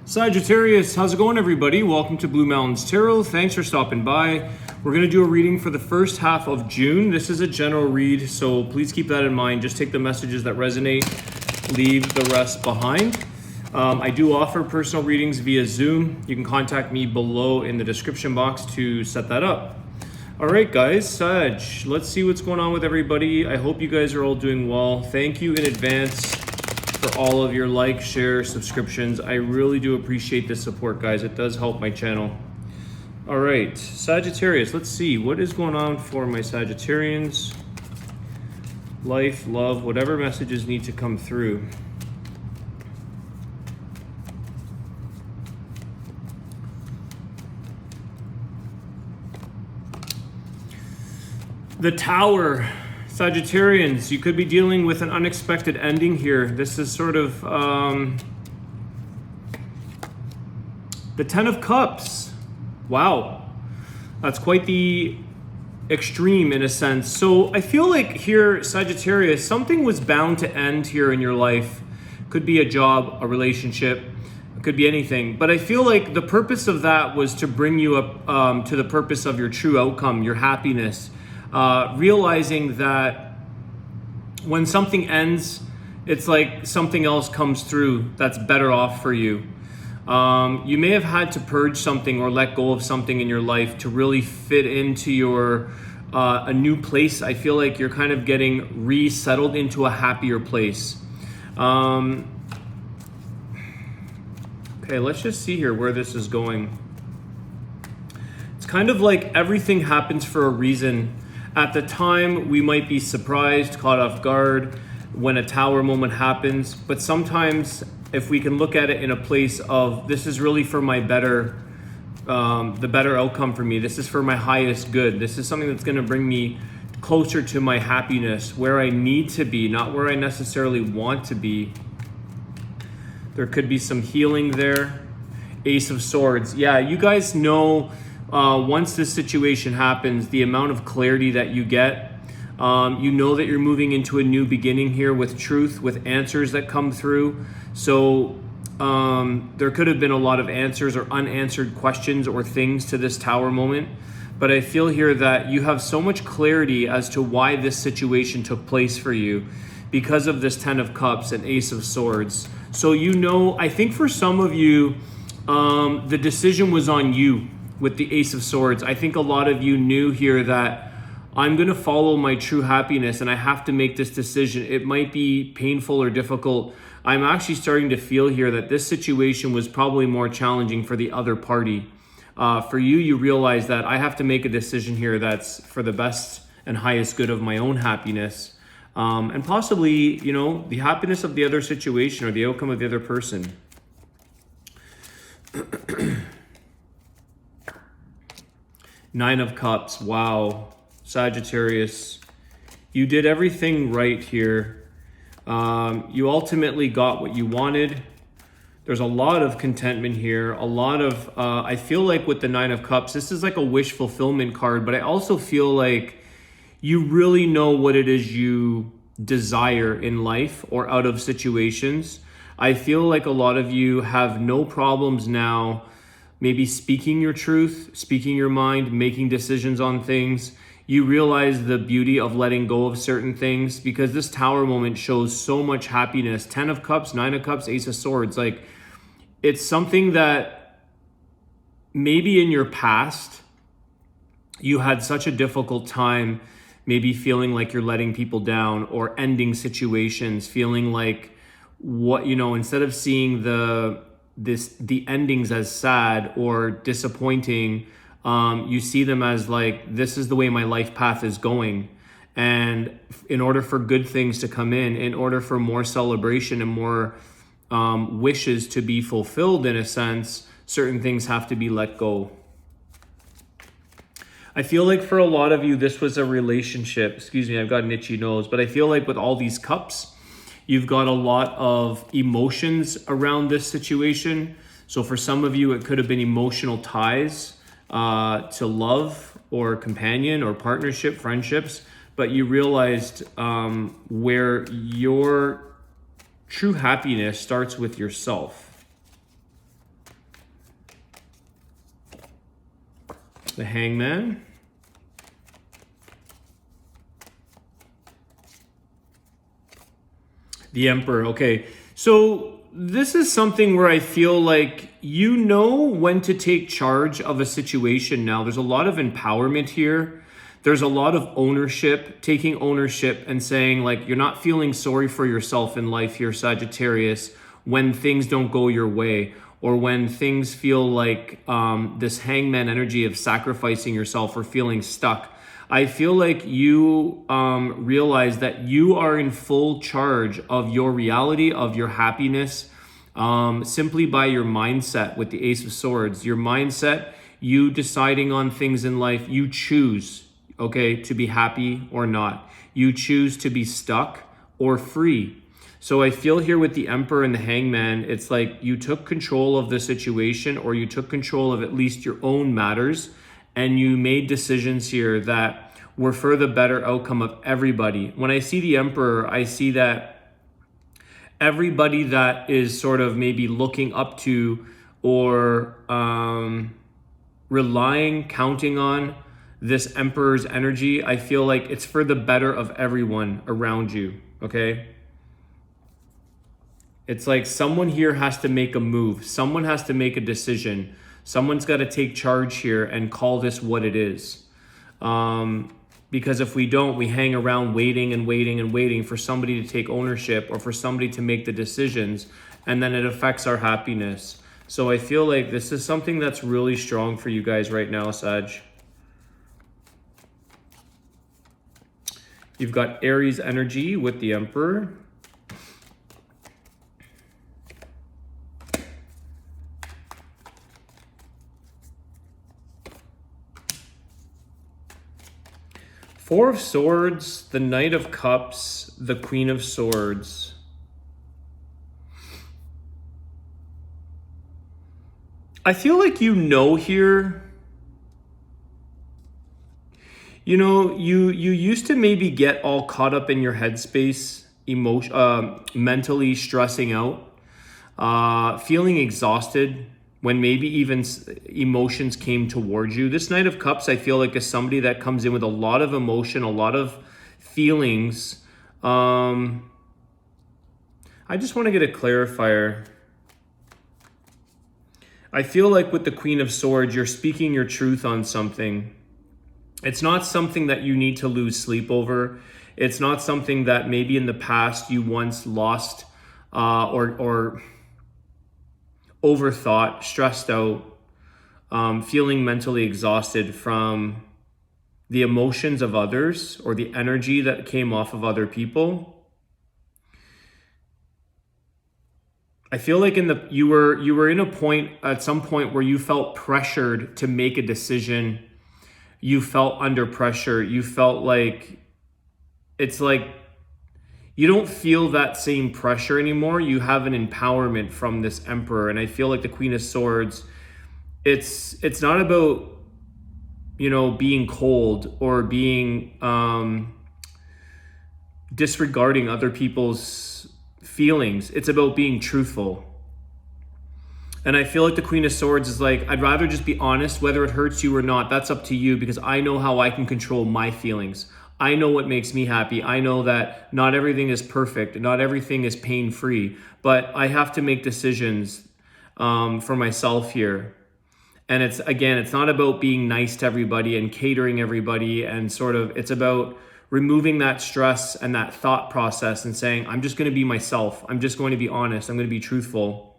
Sagittarius, how's it going, everybody? Welcome to Blue Mountains Tarot. Thanks for stopping by. We're going to do a reading for the first half of June. This is a general read, so please keep that in mind. Just take the messages that resonate, leave the rest behind. I do offer personal readings via Zoom. You can contact me below in the description box to set that up. All right, guys, Sag, let's see what's going on with everybody. I hope you guys are all doing well. Thank you in advance for all of your likes, shares, subscriptions. I really do appreciate the support, guys. It does help my channel. All right, Sagittarius, let's see what is going on for my Sagittarians. Life, love, whatever messages need to come through. The Tower. Sagittarians, you could be dealing with an unexpected ending here. This is sort of the Ten of Cups. Wow, that's quite the extreme in a sense. So I feel like here, Sagittarius, something was bound to end here in your life. Could be a job, a relationship, it could be anything. But I feel like the purpose of that was to bring you up to the purpose of your true outcome, your happiness. Realizing that when something ends, it's like something else comes through that's better off for you. You may have had to purge something or let go of something in your life to really fit into your a new place. I feel like you're kind of getting resettled into a happier place. Okay, let's just see here where this is going. It's kind of like everything happens for a reason. At the time, we might be surprised, caught off guard when a Tower moment happens. But sometimes, if we can look at it in a place of, this is really for my better, the better outcome for me. This is for my highest good. This is something that's going to bring me closer to my happiness, where I need to be, not where I necessarily want to be. There could be some healing there. Ace of Swords. Yeah, you guys know, once this situation happens, the amount of clarity that you get, you know that you're moving into a new beginning here with truth, with answers that come through. So there could have been a lot of answers or unanswered questions or things to this Tower moment. But I feel here that you have so much clarity as to why this situation took place for you because of this Ten of Cups and Ace of Swords. So you know, I think for some of you, the decision was on you. With the Ace of Swords, I think a lot of you knew here that I'm going to follow my true happiness and I have to make this decision. It might be painful or difficult. I'm actually starting to feel here that this situation was probably more challenging for the other party. For you, you realize that I have to make a decision here that's for the best and highest good of my own happiness. And possibly, you know, the happiness of the other situation or the outcome of the other person. Nine of Cups. Wow. Sagittarius, you did everything right here. You ultimately got what you wanted. There's a lot of contentment here. A lot of, I feel like with the Nine of Cups, this is like a wish fulfillment card, but I also feel like you really know what it is you desire in life or out of situations. I feel like a lot of you have no problems now maybe speaking your truth, speaking your mind, making decisions on things. You realize the beauty of letting go of certain things because this Tower moment shows so much happiness. 10 of Cups, 9 of Cups, Ace of Swords. Like, it's something that maybe in your past, you had such a difficult time maybe feeling like you're letting people down or ending situations, feeling like what, you know, instead of seeing the endings as sad or disappointing, you see them as like, this is the way my life path is going. And in order for good things to come in order for more celebration and more wishes to be fulfilled in a sense, certain things have to be let go. I feel like for a lot of you, this was a relationship. Excuse me, I've got an itchy nose, but I feel like with all these cups, you've got a lot of emotions around this situation. So for some of you, it could have been emotional ties to love or companion or partnership, friendships. But you realized where your true happiness starts with yourself. The Hangman. The Emperor. Okay, so this is something where I feel like you know when to take charge of a situation now. There's a lot of empowerment here. There's a lot of ownership, taking ownership and saying like you're not feeling sorry for yourself in life here, Sagittarius, when things don't go your way, or when things feel like this hangman energy of sacrificing yourself or feeling stuck. I feel like you realize that you are in full charge of your reality, of your happiness, simply by your mindset with the Ace of Swords. Your mindset, you deciding on things in life, you choose, okay, to be happy or not. You choose to be stuck or free. So I feel here with the Emperor and the Hangman, it's like you took control of the situation, or you took control of at least your own matters, and you made decisions here that were for the better outcome of everybody. When I see the Emperor, I see that everybody that is sort of maybe looking up to or relying, counting on this Emperor's energy, I feel like it's for the better of everyone around you, okay? It's like someone here has to make a move. Someone has to make a decision. Someone's got to take charge here and call this what it is. Because if we don't, we hang around waiting and waiting and waiting for somebody to take ownership or for somebody to make the decisions, and then it affects our happiness. So I feel like this is something that's really strong for you guys right now, Sag. You've got Aries energy with the Emperor. Four of Swords, the Knight of Cups, the Queen of Swords. I feel like you know here, you know, you used to maybe get all caught up in your headspace, mentally stressing out, feeling exhausted, when maybe even emotions came towards you. This Knight of Cups, I feel like, is somebody that comes in with a lot of emotion, a lot of feelings. I just want to get a clarifier. I feel like with the Queen of Swords, you're speaking your truth on something. It's not something that you need to lose sleep over. It's not something that maybe in the past you once lost or overthought, stressed out, feeling mentally exhausted from the emotions of others or the energy that came off of other people. I feel like you were in a point at some point where you felt pressured to make a decision. You felt under pressure. You felt like it's like you don't feel that same pressure anymore. You have an empowerment from this Emperor. And I feel like the Queen of Swords, it's not about, you know, being cold or being disregarding other people's feelings. It's about being truthful. And I feel like the Queen of Swords is like, I'd rather just be honest, whether it hurts you or not. That's up to you, because I know how I can control my feelings. I know what makes me happy. I know that not everything is perfect. Not everything is pain-free. But I have to make decisions for myself here. And it's not about being nice to everybody and catering everybody. And sort of, it's about removing that stress and that thought process and saying, I'm just going to be myself. I'm just going to be honest. I'm going to be truthful.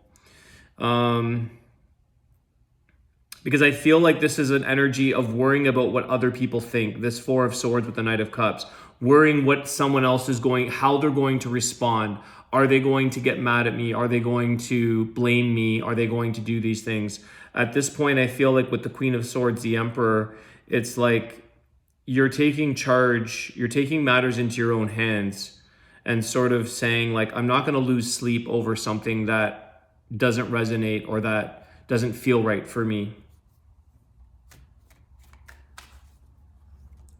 Because I feel like this is an energy of worrying about what other people think. This Four of Swords with the Knight of Cups. Worrying what someone else is how they're going to respond. Are they going to get mad at me? Are they going to blame me? Are they going to do these things? At this point, I feel like with the Queen of Swords, the Emperor, it's like you're taking charge. You're taking matters into your own hands and sort of saying like, I'm not going to lose sleep over something that doesn't resonate or that doesn't feel right for me.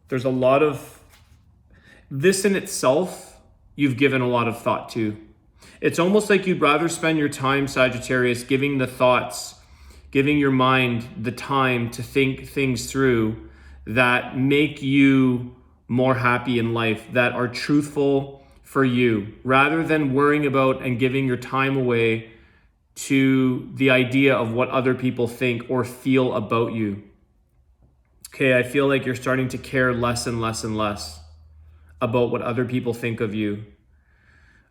There's a lot of this in itself, you've given a lot of thought to. It's almost like you'd rather spend your time, Sagittarius, giving giving your mind the time to think things through that make you more happy in life, that are truthful for you, rather than worrying about and giving your time away to the idea of what other people think or feel about you. Okay, I feel like you're starting to care less and less and less about what other people think of you.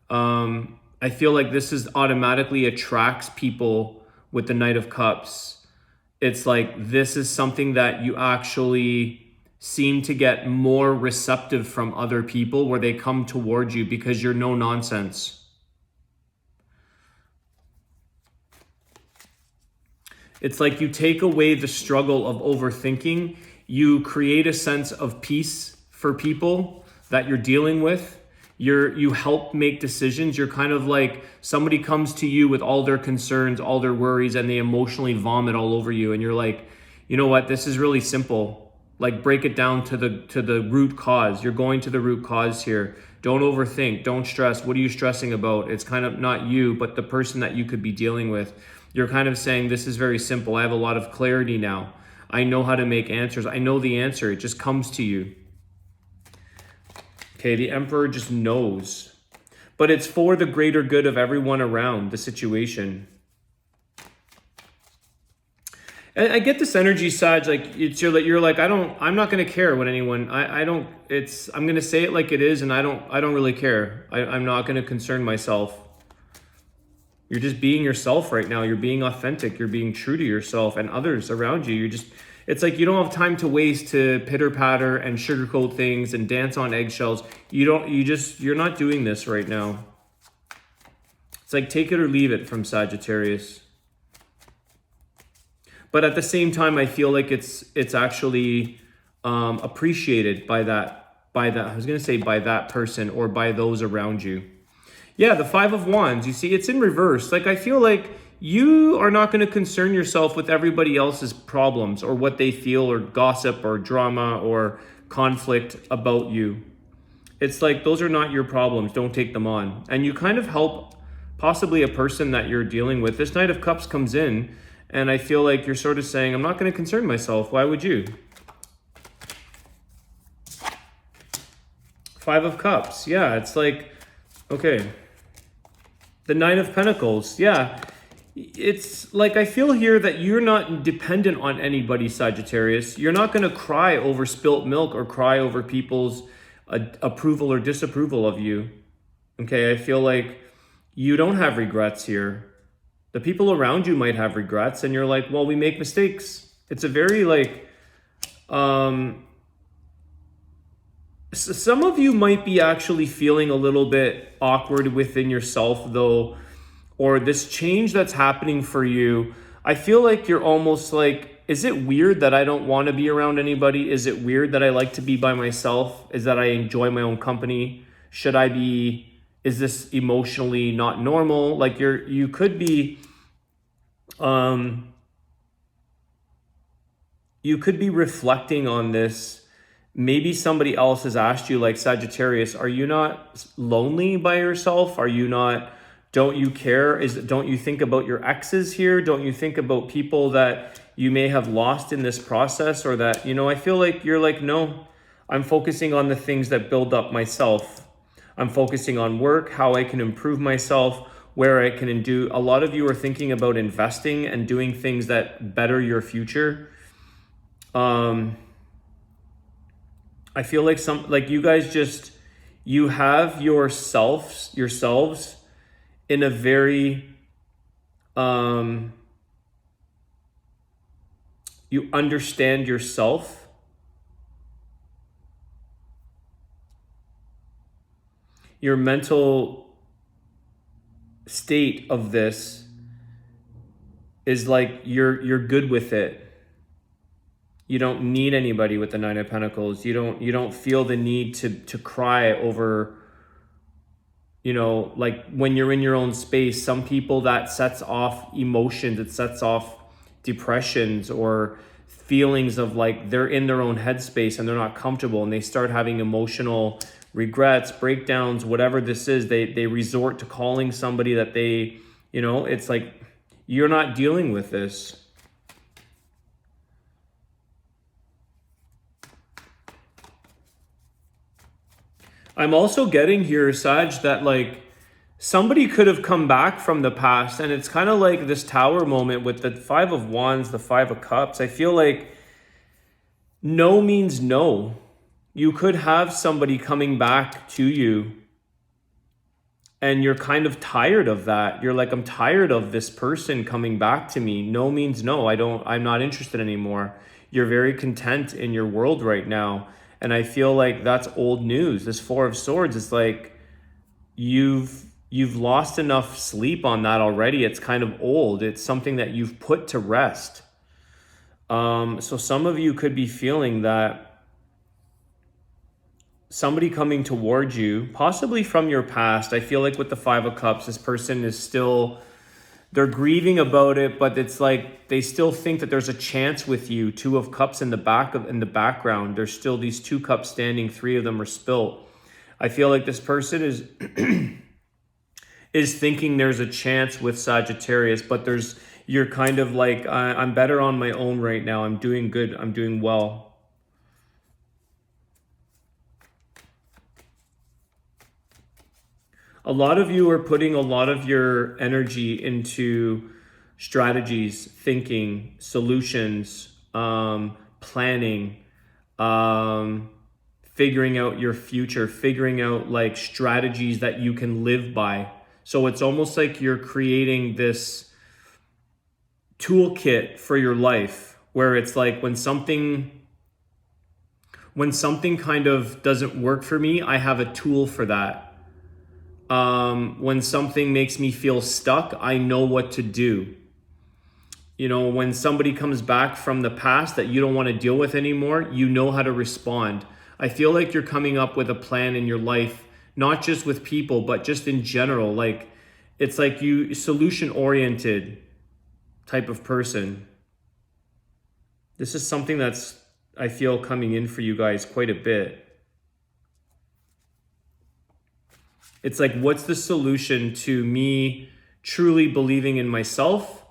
I feel like this is automatically attracts people with the Knight of Cups. It's like this is something that you actually seem to get more receptive from other people, where they come towards you because you're no nonsense. It's like you take away the struggle of overthinking. You create a sense of peace for people that you're dealing with. You help make decisions. You're kind of like somebody comes to you with all their concerns, all their worries, and they emotionally vomit all over you. And you're like, you know what? This is really simple. Like, break it down to the root cause. You're going to the root cause here. Don't overthink. Don't stress. What are you stressing about? It's kind of not you, but the person that you could be dealing with. You're kind of saying, this is very simple. I have a lot of clarity now. I know how to make answers. I know the answer. It just comes to you. Okay, the Emperor just knows. But it's for the greater good of everyone around the situation. And I get this energy, Saj, like you're like, I'm not gonna care what anyone, I'm gonna say it like it is, and I don't really care. I'm not gonna concern myself. You're just being yourself right now. You're being authentic. You're being true to yourself and others around you. It's like you don't have time to waste to pitter patter and sugarcoat things and dance on eggshells. You're not doing this right now. It's like take it or leave it from Sagittarius. But at the same time, I feel like it's actually appreciated by that, I was gonna say by that person or by those around you. Yeah, the Five of Wands, you see, it's in reverse. Like, I feel like you are not going to concern yourself with everybody else's problems or what they feel or gossip or drama or conflict about you. It's like, those are not your problems. Don't take them on. And you kind of help possibly a person that you're dealing with. This Knight of Cups comes in, and I feel like you're sort of saying, I'm not going to concern myself. Why would you? Five of Cups. Yeah, it's like, okay. The Nine of Pentacles, yeah. It's like, I feel here that you're not dependent on anybody, Sagittarius. You're not going to cry over spilt milk or cry over people's approval or disapproval of you. Okay, I feel like you don't have regrets here. The people around you might have regrets, and you're like, well, we make mistakes. It's a very like, some of you might be actually feeling a little bit awkward within yourself, though, or this change that's happening for you. I feel like you're almost like, is it weird that I don't want to be around anybody? Is it weird that I like to be by myself? Is that I enjoy my own company? Is this emotionally not normal? Like you could be reflecting on this. Maybe somebody else has asked you, like, Sagittarius, are you not lonely by yourself? Don't you care? Don't you think about your exes here? Don't you think about people that you may have lost in this process, or that, I feel like you're like, no, I'm focusing on the things that build up myself. I'm focusing on work, how I can improve myself, where I can do. A lot of you are thinking about investing and doing things that better your future. I feel like you guys you have yourselves in a very, you understand yourself. Your mental state of this is like you're good with it. You don't need anybody with the Nine of Pentacles. You don't feel the need to cry over, like when you're in your own space. Some people, that sets off emotions, it sets off depressions or feelings of like they're in their own headspace and they're not comfortable, and they start having emotional regrets, breakdowns, whatever this is. They resort to calling somebody that they, it's like, you're not dealing with this. I'm also getting here, Sag, that like somebody could have come back from the past, and it's kind of like this Tower moment with the Five of Wands, the Five of Cups. I feel like no means no. You could have somebody coming back to you and you're kind of tired of that. You're like, I'm tired of this person coming back to me. No means no. I'm not interested anymore. You're very content in your world right now. And I feel like that's old news. This Four of Swords is like you've lost enough sleep on that already. It's kind of old. It's something that you've put to rest. So some of you could be feeling that somebody coming towards you, possibly from your past. I feel like with the Five of Cups, this person is still, they're grieving about it, but it's like they still think that there's a chance with you. Two of Cups in the background. There's still these two cups standing. Three of them are spilt. I feel like this person is is thinking there's a chance with Sagittarius, but you're kind of like, I'm better on my own right now. I'm doing good. I'm doing well. A lot of you are putting a lot of your energy into strategies, thinking, solutions, planning, figuring out your future, figuring out like strategies that you can live by. So it's almost like you're creating this toolkit for your life where it's like when something kind of doesn't work for me, I have a tool for that. When something makes me feel stuck, I know what to do. You know, when somebody comes back from the past that you don't want to deal with anymore, you know how to respond. I feel like you're coming up with a plan in your life, not just with people, but just in general. Like, it's like you solution-oriented type of person. This is something that's, I feel, coming in for you guys quite a bit. It's like, what's the solution to me truly believing in myself,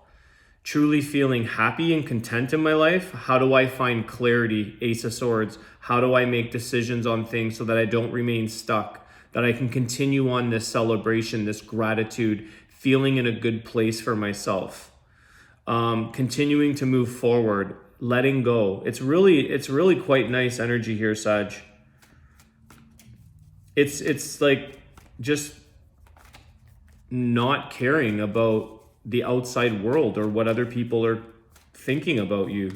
truly feeling happy and content in my life? How do I find clarity? Ace of Swords. How do I make decisions on things so that I don't remain stuck, that I can continue on this celebration, this gratitude, feeling in a good place for myself, continuing to move forward, letting go. It's really quite nice energy here, Sag. It's like just not caring about the outside world or what other people are thinking about you.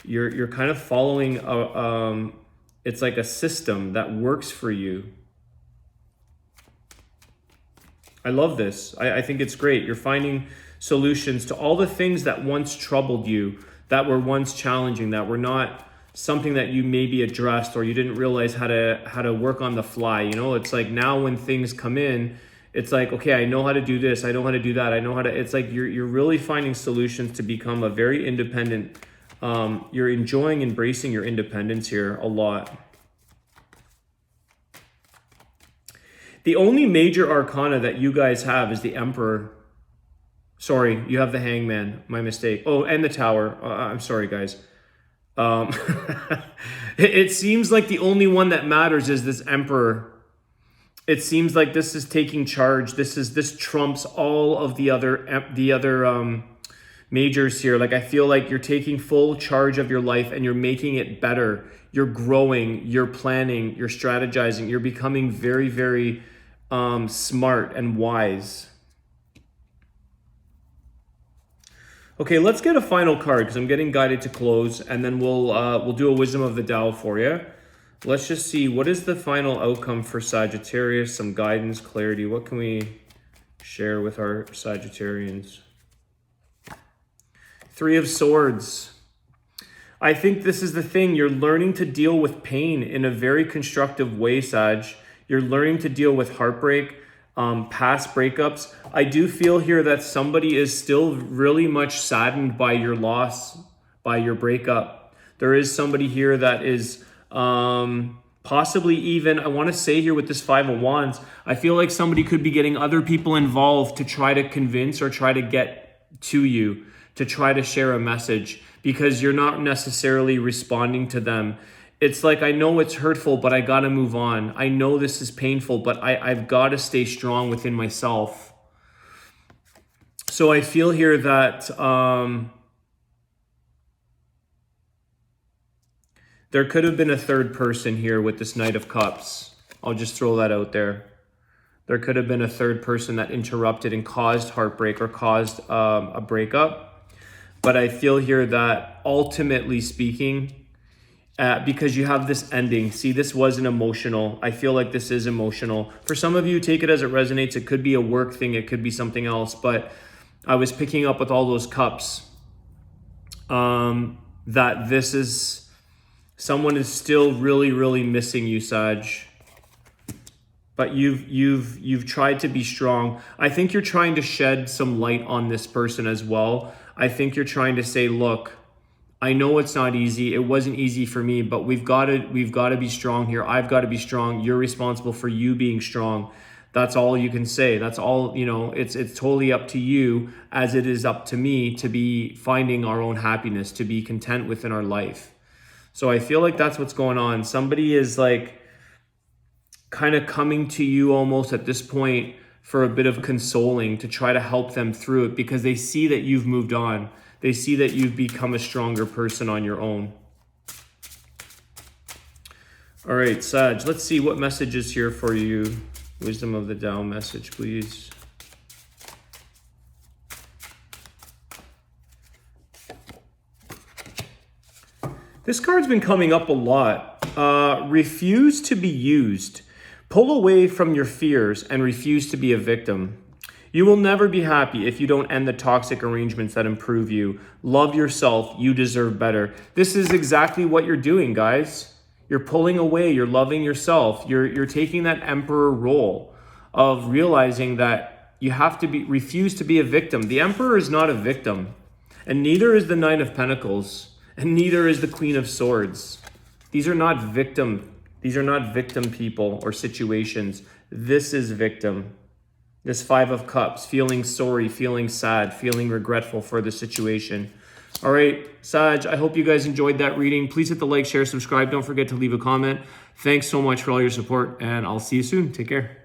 You're kind of following it's like a system that works for you. I love this. I think it's great. You're finding solutions to all the things that once troubled you, that were once challenging, that were not something that you maybe addressed or you didn't realize how to work on the fly. You know, it's like now when things come in, it's like, okay, I know how to do this, I know how to do that, I know how to, it's like you're really finding solutions to become a very independent, you're enjoying, embracing your independence here a lot. The only major arcana that you guys have is the Emperor. Sorry, you have the Hangman, my mistake. Oh, and the Tower. I'm sorry, guys. It seems like the only one that matters is this Emperor. It seems like this is taking charge. This trumps all of the other majors here. Like, I feel like you're taking full charge of your life and you're making it better. You're growing, you're planning, you're strategizing, you're becoming very, very smart and wise. Okay, let's get a final card because I'm getting guided to close, and then we'll do a Wisdom of the Tao for you. Let's just see, what is the final outcome for Sagittarius? Some guidance, clarity. What can we share with our Sagittarians? Three of Swords. I think this is the thing. You're learning to deal with pain in a very constructive way, Sag. You're learning to deal with heartbreak, past breakups. I do feel here that somebody is still really much saddened by your loss, by your breakup. There is somebody here that is possibly even, I want to say here with this Five of Wands, I feel like somebody could be getting other people involved to try to convince or try to get to you, to try to share a message, because you're not necessarily responding to them. It's like, I know it's hurtful, but I got to move on. I know this is painful, but I've got to stay strong within myself. So I feel here that there could have been a third person here with this Knight of Cups. I'll just throw that out there. There could have been a third person that interrupted and caused heartbreak or caused a breakup. But I feel here that ultimately speaking, because you have this ending. See, this wasn't emotional. I feel like this is emotional. For some of you, take it as it resonates. It could be a work thing. It could be something else. But I was picking up with all those cups that this is, someone is still really, really missing you, Sag. But you've tried to be strong. I think you're trying to shed some light on this person as well. I think you're trying to say, look, I know it's not easy. It wasn't easy for me, but we've got to be strong here. I've got to be strong. You're responsible for you being strong. That's all you can say. That's all, you know, it's totally up to you, as it is up to me to be finding our own happiness, to be content within our life. So I feel like that's what's going on. Somebody is like kind of coming to you almost at this point for a bit of consoling, to try to help them through it, because they see that you've moved on. They see that you've become a stronger person on your own. All right, Sag, let's see what message is here for you. Wisdom of the Tao message, please. This card's been coming up a lot. Refuse to be used. Pull away from your fears and refuse to be a victim. You will never be happy if you don't end the toxic arrangements that improve you. Love yourself. You deserve better. This is exactly what you're doing, guys. You're pulling away. You're loving yourself. You're taking that emperor role of realizing that you have to refuse to be a victim. The emperor is not a victim, and neither is the Knight of Pentacles, and neither is the Queen of Swords. These are not victim people or situations. This is victim. This Five of Cups, feeling sorry, feeling sad, feeling regretful for the situation. All right, Sag, I hope you guys enjoyed that reading. Please hit the like, share, subscribe. Don't forget to leave a comment. Thanks so much for all your support, and I'll see you soon. Take care.